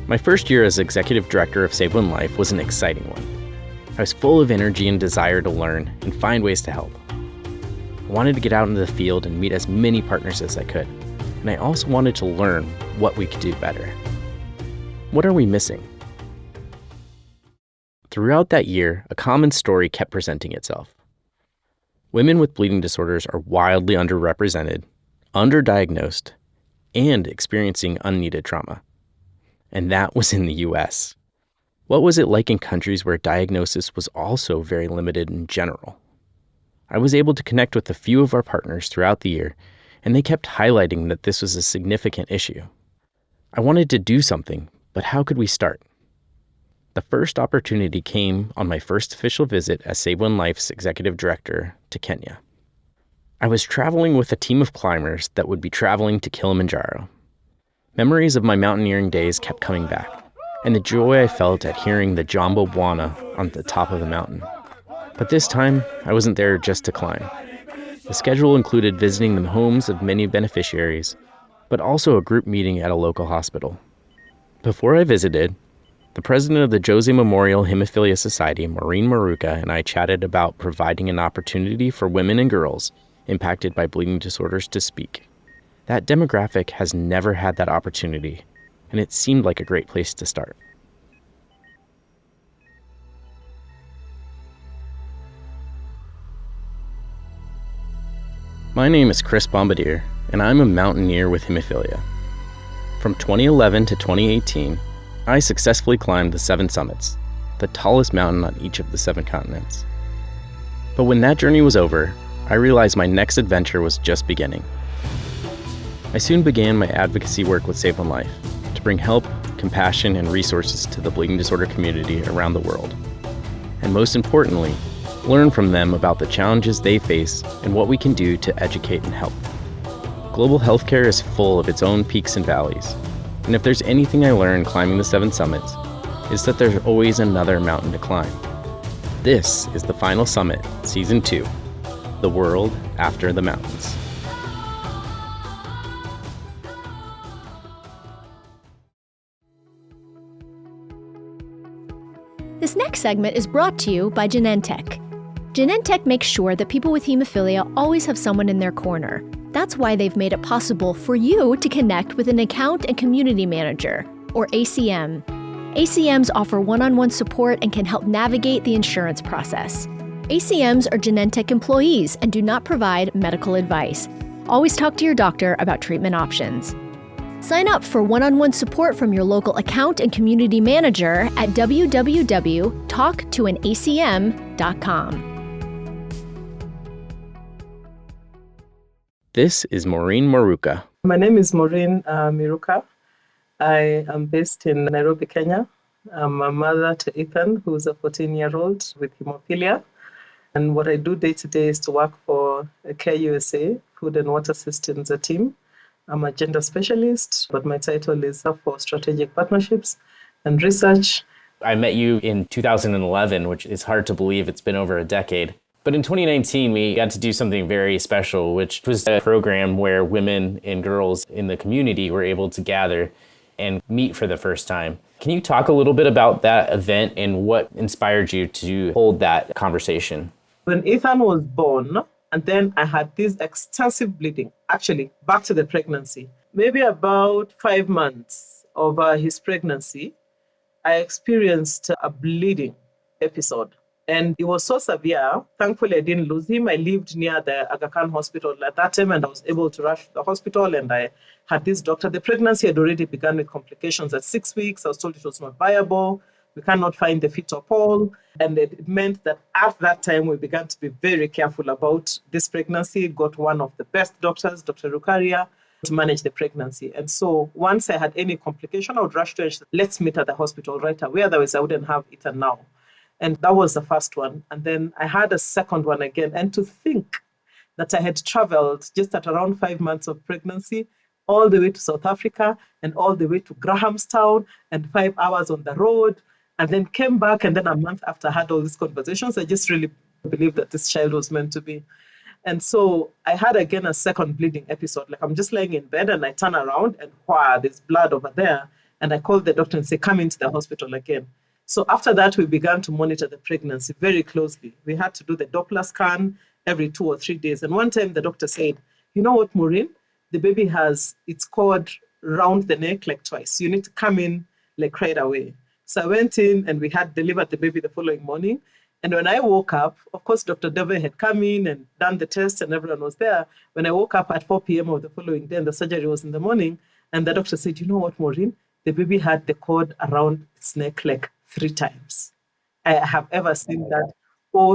My first year as executive director of Save One Life was an exciting one. I was full of energy and desire to learn and find ways to help. I wanted to get out into the field and meet as many partners as I could, and I also wanted to learn what we could do better. What are we missing? Throughout that year, a common story kept presenting itself. Women with bleeding disorders are wildly underrepresented, underdiagnosed, and experiencing unneeded trauma. And that was in the US. What was it like in countries where diagnosis was also very limited in general? I was able to connect with a few of our partners throughout the year, and they kept highlighting that this was a significant issue. I wanted to do something, but how could we start? The first opportunity came on my first official visit as Save One Life's executive director to Kenya. I was traveling with a team of climbers that would be traveling to Kilimanjaro. Memories of my mountaineering days kept coming back, and the joy I felt at hearing the Jambo Bwana on the top of the mountain. But this time, I wasn't there just to climb. The schedule included visiting the homes of many beneficiaries, but also a group meeting at a local hospital. Before I visited, the president of the Jose Memorial Hemophilia Society, Maureen Maruka, and I chatted about providing an opportunity for women and girls impacted by bleeding disorders to speak. That demographic has never had that opportunity, and it seemed like a great place to start. My name is Chris Bombardier, and I'm a mountaineer with hemophilia. From 2011 to 2018, I successfully climbed the 7 summits, the tallest mountain on each of the 7 continents. But when that journey was over, I realized my next adventure was just beginning. I soon began my advocacy work with Save One Life to bring help, compassion, and resources to the bleeding disorder community around the world. And most importantly, learn from them about the challenges they face and what we can do to educate and help. Global healthcare is full of its own peaks and valleys. And if there's anything I learned climbing the 7 summits, it's that there's always another mountain to climb. This is the final summit, Season 2, The World After the Mountains. This next segment is brought to you by Genentech. Genentech makes sure that people with hemophilia always have someone in their corner. That's why they've made it possible for you to connect with an account and community manager, or ACM. ACMs offer one-on-one support and can help navigate the insurance process. ACMs are Genentech employees and do not provide medical advice. Always talk to your doctor about treatment options. Sign up for one-on-one support from your local account and community manager at www.talktoanacm.com. This is Maureen Maruka. My name is Maureen Miruka. I am based in Nairobi, Kenya. I'm a mother to Ethan, who's a 14-year-old with hemophilia. And what I do day to day is to work for Care USA, Food and Water Systems, a team. I'm a gender specialist, but my title is for strategic partnerships and research. I met you in 2011, which is hard to believe. It's been over a decade. But in 2019, we got to do something very special, which was a program where women and girls in the community were able to gather and meet for the first time. Can you talk a little bit about that event and what inspired you to hold that conversation? When Ethan was born, and then I had this extensive bleeding, actually back to the pregnancy. Maybe about 5 months of his pregnancy, I experienced a bleeding episode. And it was so severe. Thankfully, I didn't lose him. I lived near the Aga Khan hospital at that time, and I was able to rush to the hospital, and I had this doctor. The pregnancy had already begun with complications at 6 weeks. I was told it was not viable. We cannot find the fetal pole. And it meant that at that time, we began to be very careful about this pregnancy. Got one of the best doctors, Dr. Rukaria, to manage the pregnancy. And so once I had any complication, I would rush to her and she said, let's meet at the hospital right away. Otherwise, I wouldn't have Ethan now. And that was the first one. And then I had a second one again. And to think that I had traveled just at around 5 months of pregnancy, all the way to South Africa and all the way to Grahamstown and 5 hours on the road, and then came back. And then a month after I had all these conversations, I just really believed that this child was meant to be. And so I had again a second bleeding episode. Like I'm just laying in bed and I turn around and wow, there's blood over there. And I called the doctor and said, come into the hospital again. So after that, we began to monitor the pregnancy very closely. We had to do the Doppler scan every 2 or 3 days. And one time the doctor said, you know what, Maureen? The baby has its cord round the neck like twice. You need to come in like right away. So I went in and we had delivered the baby the following morning. And when I woke up, of course, Dr. Dove had come in and done the test and everyone was there. When I woke up at 4 p.m. of the following day and the surgery was in the morning, and the doctor said, you know what, Maureen? The baby had the cord around its neck like 3 times. I have ever seen that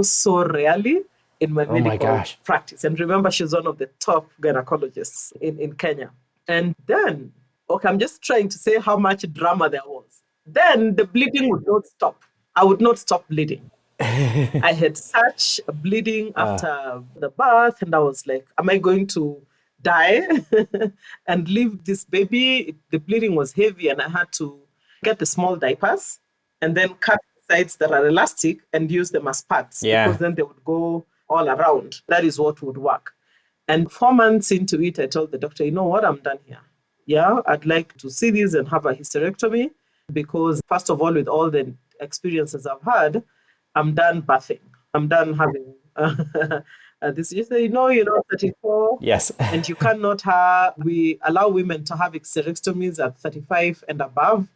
so rarely in my medical practice. And remember, she's one of the top gynecologists in Kenya. And then, okay, I'm just trying to say how much drama there was. Then the bleeding would not stop. I would not stop bleeding. I had such bleeding after the birth, and I was like, am I going to die and leave this baby? The bleeding was heavy, and I had to get the small diapers and then cut the sides that are elastic and use them as pads, because then they would go all around. That is what would work. And 4 months into it, I told the doctor, you know what, I'm done here. Yeah, I'd like to see this and have a hysterectomy, because first of all, with all the experiences I've had, I'm done birthing. I'm done having this. You say, no, you're not 34. Yes. And you cannot have, we allow women to have hysterectomies at 35 and above.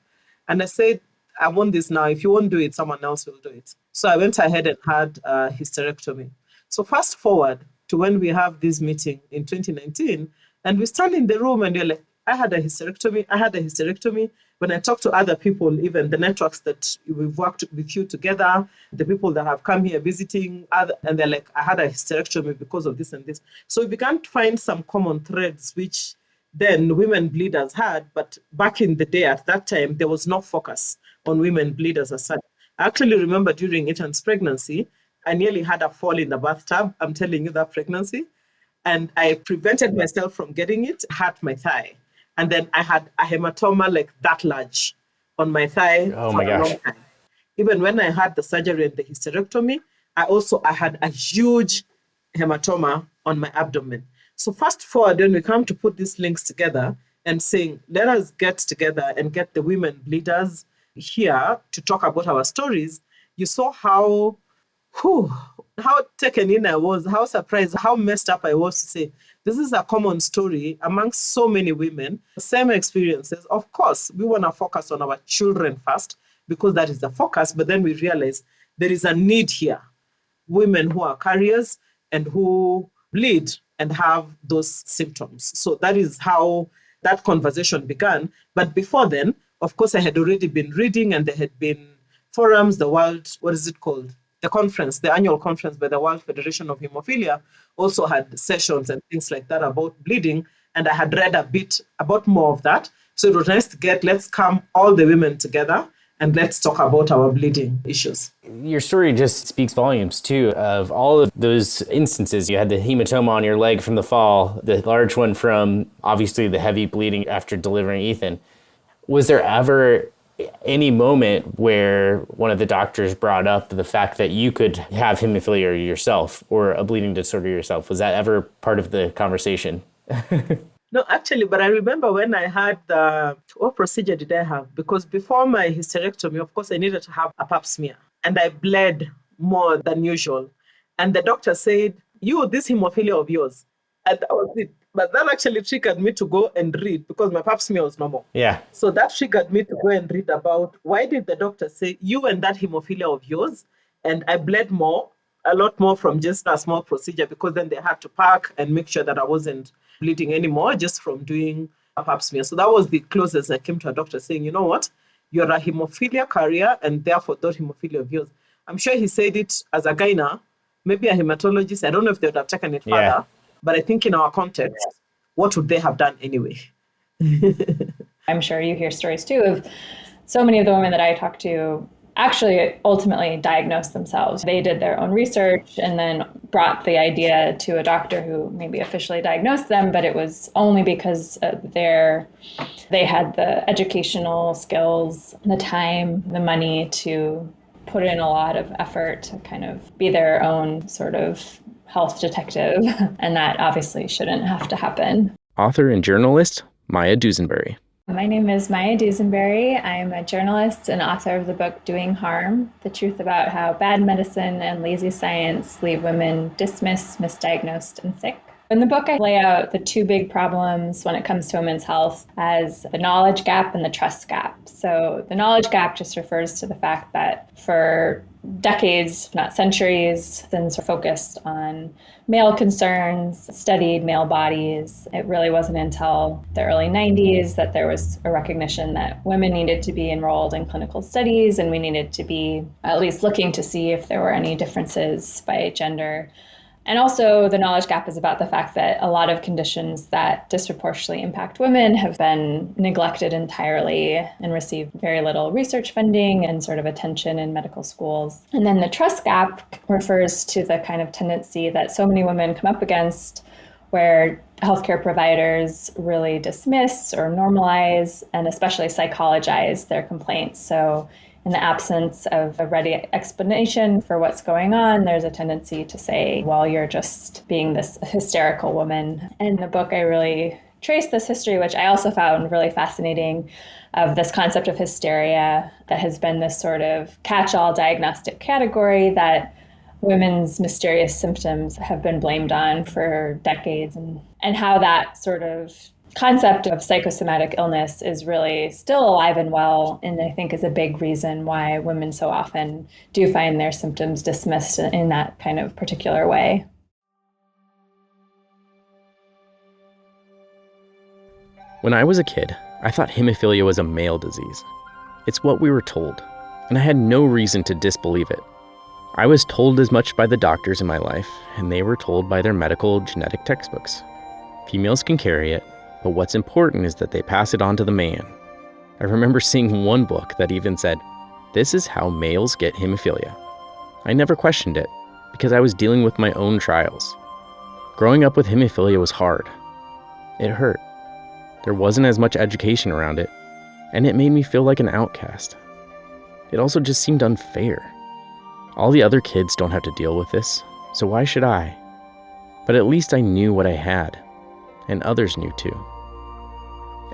And I said, I want this now. If you won't do it, someone else will do it. So I went ahead and had a hysterectomy. So fast forward to when we have this meeting in 2019, and we stand in the room and you're like, I had a hysterectomy. When I talk to other people, even the networks that we've worked with you together, the people that have come here visiting, and they're like, I had a hysterectomy because of this and this. So we began to find some common threads, which then women bleeders had, but back in the day at that time, there was no focus on women bleeders as such. I actually remember during Ethan's pregnancy, I nearly had a fall in the bathtub. I'm telling you, that pregnancy. And I prevented myself from getting it, hurt my thigh. And then I had a hematoma like that large on my thigh for a long time. Even when I had the surgery and the hysterectomy, I had a huge hematoma on my abdomen. So fast forward, when we come to put these links together and saying, let us get together and get the women bleeders here to talk about our stories, you saw how taken in I was, how surprised, how messed up I was to say, this is a common story amongst so many women, same experiences. Of course, we want to focus on our children first because that is the focus, but then we realize there is a need here. Women who are carriers and who bleed and have those symptoms. So that is how that conversation began. But before then, of course, I had already been reading, and there had been forums, the annual conference by the World Federation of Hemophilia also had sessions and things like that about bleeding. And I had read a bit about more of that. So it was nice to let's come all the women together and let's talk about our bleeding issues. Your story just speaks volumes too, of all of those instances. You had the hematoma on your leg from the fall, the large one from obviously the heavy bleeding after delivering Ethan. Was there ever any moment where one of the doctors brought up the fact that you could have hemophilia yourself or a bleeding disorder yourself? Was that ever part of the conversation? No, actually, but I remember when I had what procedure did I have? Because before my hysterectomy, of course, I needed to have a pap smear, and I bled more than usual. And the doctor said, this hemophilia of yours. And that was it. But that actually triggered me to go and read, because my pap smear was normal. Yeah. So that triggered me to go and read about why did the doctor say you and that hemophilia of yours. And I bled a lot more from just a small procedure, because then they had to pack and make sure that I wasn't bleeding anymore just from doing a pap smear. So that was the closest I came to a doctor saying, you know what, you're a hemophilia carrier, and therefore that hemophilia of yours. I'm sure he said it as a gyna, maybe a hematologist. I don't know if they would have taken it further. But I think in our context, what would they have done anyway? I'm sure you hear stories too of so many of the women that I talk to actually ultimately diagnosed themselves. They did their own research and then brought the idea to a doctor who maybe officially diagnosed them, but it was only because they had the educational skills, the time, the money to put in a lot of effort to kind of be their own sort of health detective, and that obviously shouldn't have to happen. Author and journalist Maya Dusenbury. My name is Maya Duesenberry. I'm a journalist and author of the book Doing Harm, the truth about how bad medicine and lazy science leave women dismissed, misdiagnosed, and sick. In the book, I lay out the two big problems when it comes to women's health as the knowledge gap and the trust gap. So the knowledge gap just refers to the fact that for decades, if not centuries, since we're focused on male concerns, studied male bodies. It really wasn't until the early 90s that there was a recognition that women needed to be enrolled in clinical studies, and we needed to be at least looking to see if there were any differences by gender. And also the knowledge gap is about the fact that a lot of conditions that disproportionately impact women have been neglected entirely and receive very little research funding and sort of attention in medical schools. And then the trust gap refers to the kind of tendency that so many women come up against where healthcare providers really dismiss or normalize and especially psychologize their complaints. So in the absence of a ready explanation for what's going on, there's a tendency to say, well, you're just being this hysterical woman. In the book, I really trace this history, which I also found really fascinating, of this concept of hysteria that has been this sort of catch-all diagnostic category that women's mysterious symptoms have been blamed on for decades, and how that sort of concept of psychosomatic illness is really still alive and well, and I think is a big reason why women so often do find their symptoms dismissed in that kind of particular way. When I was a kid, I thought hemophilia was a male disease. It's what we were told, and I had no reason to disbelieve it. I was told as much by the doctors in my life, and they were told by their medical genetic textbooks. Females can carry it, but what's important is that they pass it on to the man. I remember seeing one book that even said, "This is how males get hemophilia." I never questioned it, because I was dealing with my own trials. Growing up with hemophilia was hard. It hurt. There wasn't as much education around it, and it made me feel like an outcast. It also just seemed unfair. All the other kids don't have to deal with this, so why should I? But at least I knew what I had, and others knew too.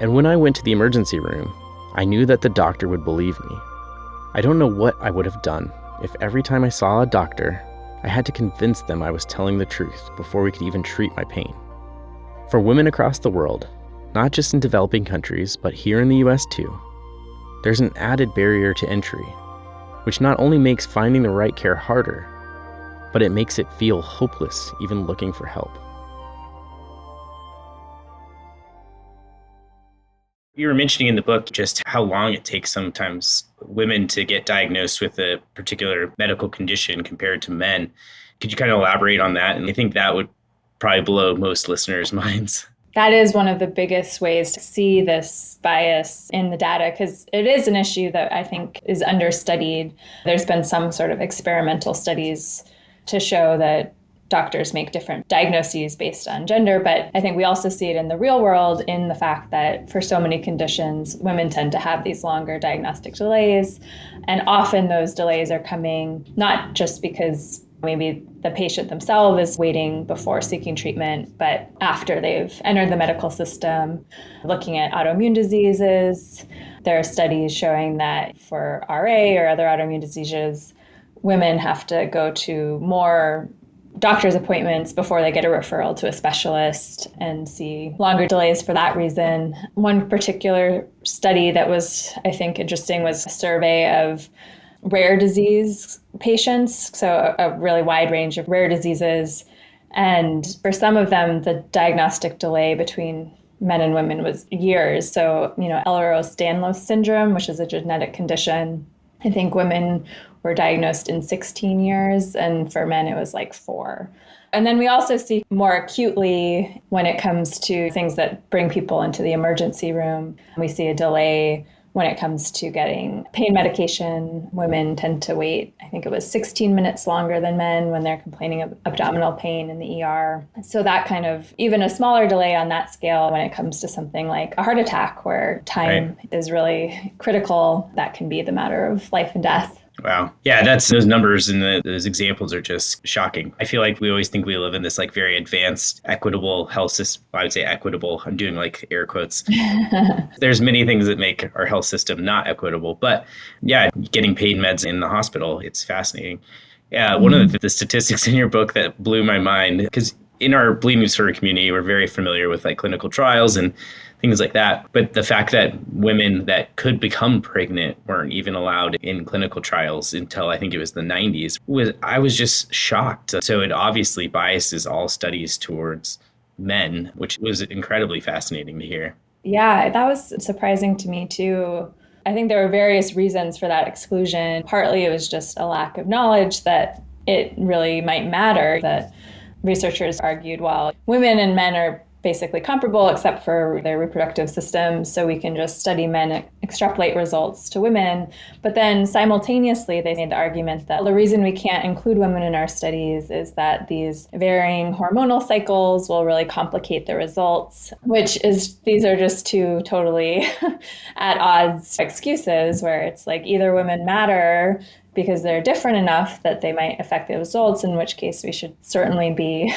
And when I went to the emergency room, I knew that the doctor would believe me. I don't know what I would have done if every time I saw a doctor, I had to convince them I was telling the truth before we could even treat my pain. For women across the world, not just in developing countries, but here in the US too, there's an added barrier to entry, which not only makes finding the right care harder, but it makes it feel hopeless even looking for help. You were mentioning in the book just how long it takes sometimes women to get diagnosed with a particular medical condition compared to men. Could you kind of elaborate on that? And I think that would probably blow most listeners' minds. That is one of the biggest ways to see this bias in the data, because it is an issue that I think is understudied. There's been some sort of experimental studies to show that doctors make different diagnoses based on gender, but I think we also see it in the real world in the fact that for so many conditions, women tend to have these longer diagnostic delays. And often those delays are coming not just because maybe the patient themselves is waiting before seeking treatment, but after they've entered the medical system, looking at autoimmune diseases. There are studies showing that for RA or other autoimmune diseases, women have to go to more doctor's appointments before they get a referral to a specialist and see longer delays for that reason. One particular study that was, I think, interesting was a survey of rare disease patients, so a really wide range of rare diseases. And for some of them, the diagnostic delay between men and women was years. So, Ehlers-Danlos syndrome, which is a genetic condition, I think women were diagnosed in 16 years, and for men it was like 4. And then we also see more acutely when it comes to things that bring people into the emergency room. We see a delay when it comes to getting pain medication. Women tend to wait, I think it was 16 minutes longer than men when they're complaining of abdominal pain in the ER. So that kind of, even a smaller delay on that scale when it comes to something like a heart attack where time is really critical, that can be the matter of life and death. Wow. Yeah, those numbers and those examples are just shocking. I feel like we always think we live in this like very advanced, equitable health system. I would say equitable. I'm doing like air quotes. There's many things that make our health system not equitable, but yeah, getting paid meds in the hospital, it's fascinating. Yeah, one of the statistics in your book that blew my mind, because in our bleeding disorder community, we're very familiar with like clinical trials and things like that. But the fact that women that could become pregnant weren't even allowed in clinical trials until I think it was the 90s I was just shocked. So it obviously biases all studies towards men, which was incredibly fascinating to hear. Yeah, that was surprising to me too. I think there were various reasons for that exclusion. Partly it was just a lack of knowledge that it really might matter, that researchers argued, well, women and men are basically comparable except for their reproductive systems, so we can just study men, extrapolate results to women. But then simultaneously, they made the argument that the reason we can't include women in our studies is that these varying hormonal cycles will really complicate the results, these are just two totally at odds excuses where it's like either women matter because they're different enough that they might affect the results, in which case we should certainly be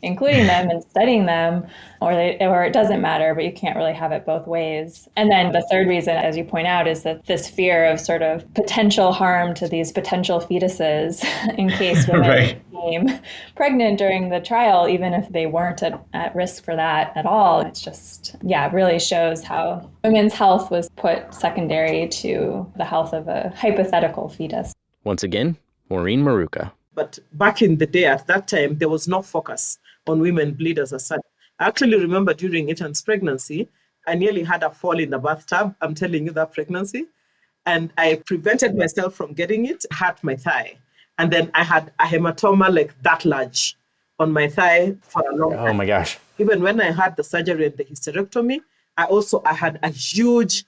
including them and studying them, or it doesn't matter, but you can't really have it both ways. And then the third reason, as you point out, is that this fear of sort of potential harm to these potential fetuses in case women Right. became pregnant during the trial, even if they weren't at risk for that at all. It's just, yeah, it really shows how women's health was put secondary to the health of a hypothetical fetus. Once again, Maureen Maruka. But back in the day, at that time, there was no focus on women bleeders as such. I actually remember during Ethan's pregnancy, I nearly had a fall in the bathtub. I'm telling you, that pregnancy. And I prevented myself from getting it, hurt my thigh. And then I had a hematoma like that large on my thigh for a long time. Oh my gosh. Even when I had the surgery and the hysterectomy, I had a huge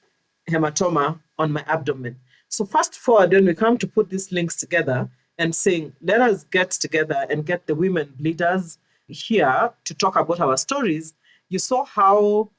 hematoma on my abdomen. So fast forward, when we come to put these links together and saying, let us get together and get the women bleeders here to talk about our stories, you saw how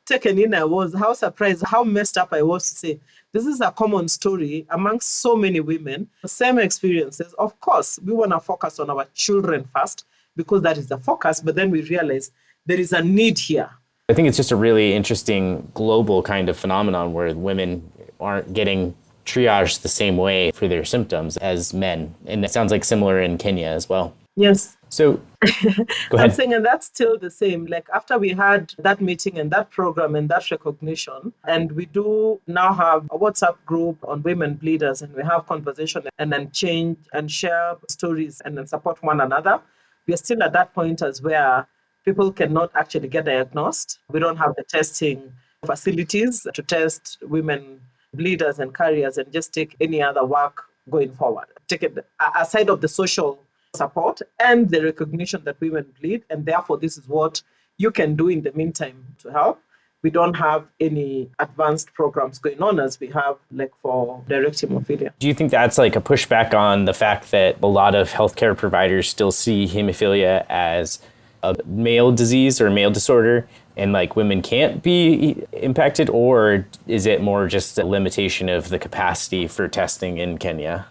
taken in I was, how surprised, how messed up I was to say, this is a common story amongst so many women, the same experiences. Of course, we want to focus on our children first because that is the focus, but then we realize there is a need here. I think it's just a really interesting global kind of phenomenon where women aren't getting triaged the same way for their symptoms as men. And it sounds like similar in Kenya as well. Yes. So go ahead. I'm saying, and that's still the same. Like after we had that meeting and that program and that recognition, and we do now have a WhatsApp group on women bleeders, and we have conversation and then change and share stories and then support one another. We are still at that point as where people cannot actually get diagnosed. We don't have the testing facilities to test women bleeders and carriers and just take any other work going forward. Take it aside of the social support and the recognition that women bleed, and therefore this is what you can do in the meantime to help. We don't have any advanced programs going on as we have like for direct hemophilia. Do you think that's like a pushback on the fact that a lot of healthcare providers still see hemophilia as a male disease or a male disorder and like women can't be impacted, or is it more just a limitation of the capacity for testing in Kenya?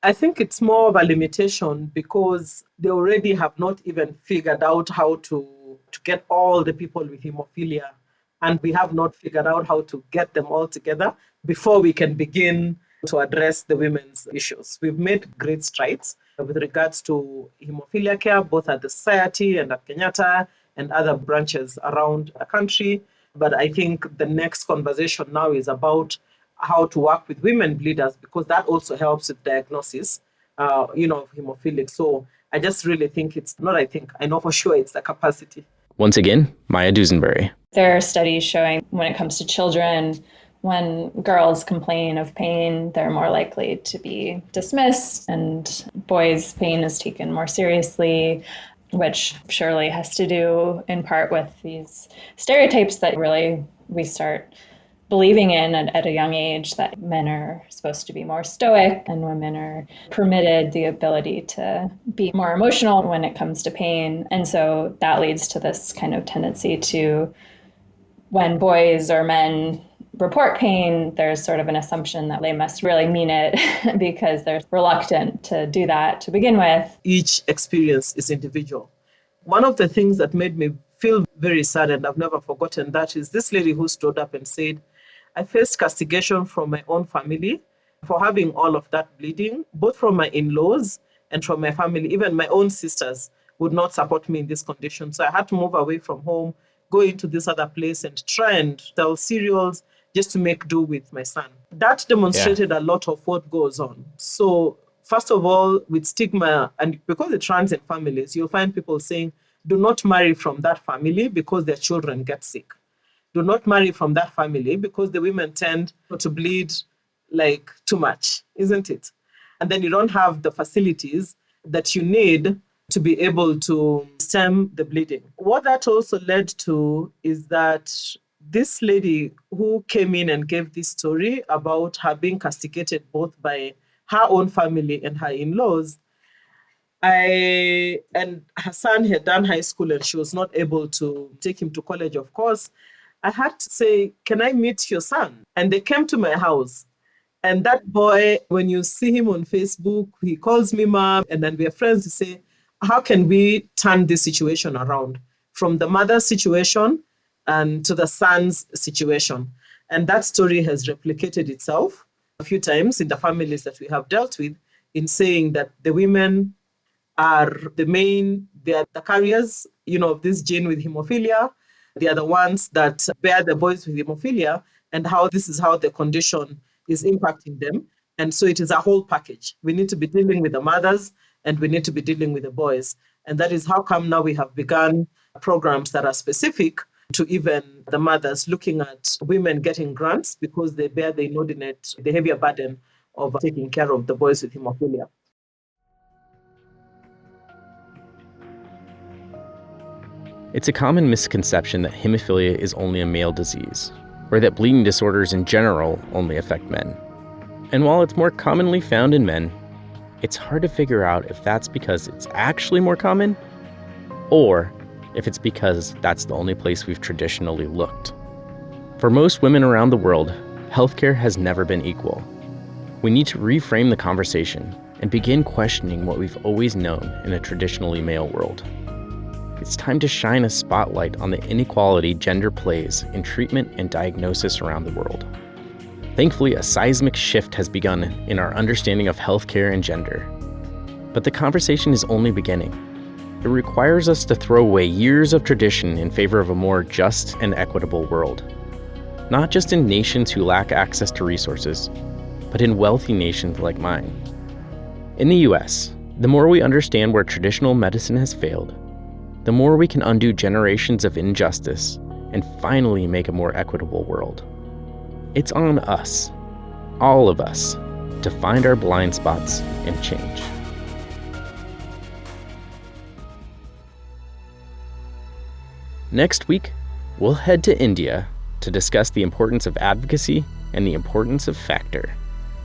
I think it's more of a limitation because they already have not even figured out how to get all the people with hemophilia. And we have not figured out how to get them all together before we can begin to address the women's issues. We've made great strides with regards to hemophilia care, both at the society and at Kenyatta and other branches around the country. But I think the next conversation now is about how to work with women bleeders, because that also helps with diagnosis, of hemophilic. So I just really think I know for sure it's the capacity. Once again, Maya Dusenberry. There are studies showing when it comes to children, when girls complain of pain, they're more likely to be dismissed, and boys' pain is taken more seriously, which surely has to do in part with these stereotypes that really we start believing in at a young age, that men are supposed to be more stoic and women are permitted the ability to be more emotional when it comes to pain. And so that leads to this kind of tendency to, when boys or men report pain, there's sort of an assumption that they must really mean it because they're reluctant to do that to begin with. Each experience is individual. One of the things that made me feel very sad, and I've never forgotten that, is this lady who stood up and said, I faced castigation from my own family for having all of that bleeding, both from my in-laws and from my family. Even my own sisters would not support me in this condition. So I had to move away from home, go into this other place and try and sell cereals just to make do with my son. That demonstrated a lot of what goes on. So first of all, with stigma, and because it runs in families, you'll find people saying, do not marry from that family because their children get sick. Do not marry from that family because the women tend to bleed like too much, isn't it? And then you don't have the facilities that you need to be able to stem the bleeding. What that also led to is that this lady who came in and gave this story about her being castigated both by her own family and her in-laws, and her son had done high school and she was not able to take him to college, of course. I had to say, can I meet your son? And they came to my house. And that boy, when you see him on Facebook, he calls me mom, and then we're friends. To say, how can we turn this situation around from the mother's situation and to the son's situation? And that story has replicated itself a few times in the families that we have dealt with, in saying that the women are they are the carriers, of this gene with hemophilia. They are the ones that bear the boys with hemophilia, and how this is how the condition is impacting them. And so it is a whole package. We need to be dealing with the mothers and we need to be dealing with the boys. And that is how come now we have begun programs that are specific to even the mothers, looking at women getting grants because they bear the inordinate, the heavier burden of taking care of the boys with hemophilia. It's a common misconception that hemophilia is only a male disease, or that bleeding disorders in general only affect men. And while it's more commonly found in men, it's hard to figure out if that's because it's actually more common, or if it's because that's the only place we've traditionally looked. For most women around the world, healthcare has never been equal. We need to reframe the conversation and begin questioning what we've always known in a traditionally male world. It's time to shine a spotlight on the inequality gender plays in treatment and diagnosis around the world. Thankfully, a seismic shift has begun in our understanding of healthcare and gender. But the conversation is only beginning. It requires us to throw away years of tradition in favor of a more just and equitable world. Not just in nations who lack access to resources, but in wealthy nations like mine. In the US, the more we understand where traditional medicine has failed, the more we can undo generations of injustice and finally make a more equitable world. It's on us, all of us, to find our blind spots and change. Next week, we'll head to India to discuss the importance of advocacy and the importance of factor.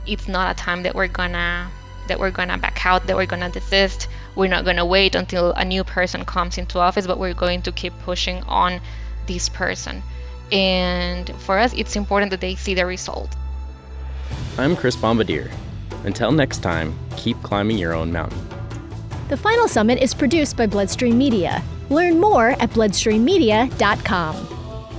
It's not a time that we're gonna back out, that we're gonna desist. We're not gonna wait until a new person comes into office, but we're going to keep pushing on this person. And for us, it's important that they see the result. I'm Chris Bombardier. Until next time, keep climbing your own mountain. The Final Summit is produced by BloodStream Media. Learn more at bloodstreammedia.com.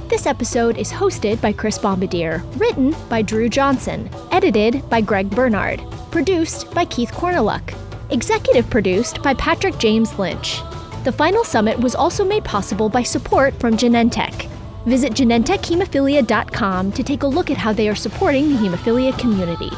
This episode is hosted by Chris Bombardier, written by Drew Johnson, edited by Greg Bernard, produced by Keith Corneluk, executive produced by Patrick James Lynch. The Final Summit was also made possible by support from Genentech. Visit genentechhemophilia.com to take a look at how they are supporting the hemophilia community.